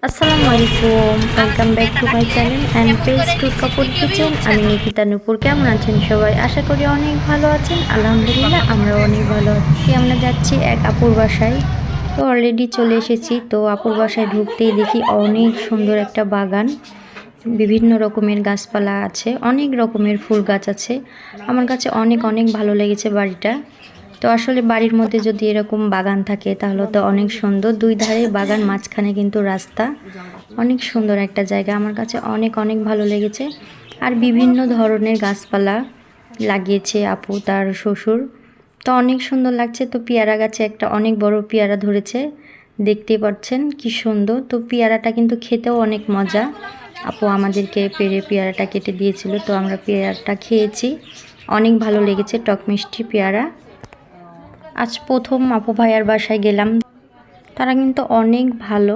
আসসালামু আলাইকুম, welcome back to my channel and page to Kapoor kitchen. আমি নিকিতা নূপুর। কেমন আছেন সবাই? আশা করি অনেক ভালো আছেন। আলহামদুলিল্লাহ আমরাও অনেক ভালো আছি। আমরা যাচ্ছি এক আপুর বাসায়, তো অলরেডি চলে এসেছি। তো আপুর বাসায় ঢুকতেই দেখি অনেক সুন্দর একটা বাগান, বিভিন্ন রকমের গাছপালা আছে, অনেক রকমের ফুল গাছ আছে। আমার কাছে অনেক অনেক ভালো লেগেছে বাড়িটা। তো আসলে বাড়ির মধ্যে যদি এরকম বাগান থাকে তাহলে তো অনেক সুন্দর। দুই ধারে বাগান, মাঝখানে কিন্তু রাস্তা। অনেক সুন্দর একটা জায়গা, আমার কাছে অনেক অনেক ভালো লেগেছে। আর বিভিন্ন ধরনের গাছপালা লাগিয়েছে আপু, তার শ্বশুর। তো অনেক সুন্দর লাগছে। তো পেয়ারা গাছে একটা অনেক বড় পেয়ারা ধরেছে, দেখতেই পাচ্ছেন কি সুন্দর। তো পেয়ারাটা কিন্তু খেতেও অনেক মজা। আপু আমাদেরকে পেরে পেয়ারাটা কেটে দিয়েছিল, তো আমরা পেয়ারাটা খেয়েছি। অনেক ভালো লেগেছে, টক মিষ্টি পেয়ারা। আজ প্রথম আপু ভাইয়ার বাসায় গেলাম। তারা কিন্তু অনেক ভালো,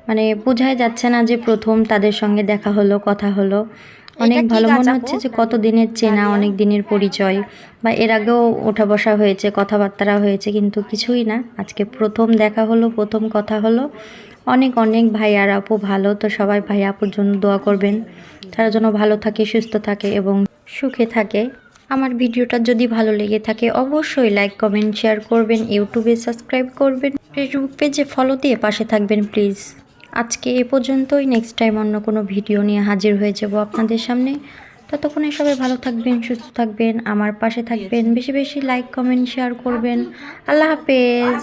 মানে বোঝাই যাচ্ছে না যে প্রথম তাদের সঙ্গে দেখা হলো, কথা হলো। অনেক ভালো মনে হচ্ছে যে কত দিনের চেনা, অনেক দিনের পরিচয়, বা এর আগেও ওঠা বসা হয়েছে, কথাবার্তা হয়েছে, কিন্তু কিছুই না। আজকে প্রথম দেখা হলো, প্রথম কথা হলো। অনেক অনেক ভাই আর আপু ভালো। তো সবাই ভাই আপুর জন্য দোয়া করবেন, তারা যেন ভালো থাকে, সুস্থ থাকে এবং সুখে থাকে। আমার ভিডিওটা যদি ভালো লেগে থাকে অবশ্যই লাইক, কমেন্ট, শেয়ার করবেন। ইউটিউবে সাবস্ক্রাইব করবেন, ফেসবুক পেজে ফলো দিয়ে পাশে থাকবেন প্লিজ। আজকে এ পর্যন্তই। নেক্সট টাইম অন্য কোনো ভিডিও নিয়ে হাজির হয়ে যাব আপনাদের সামনে। ততক্ষণে সবাই ভালো থাকবেন, সুস্থ থাকবেন, আমার পাশে থাকবেন, বেশি বেশি লাইক, কমেন্ট, শেয়ার করবেন। আল্লাহ হাফেজ।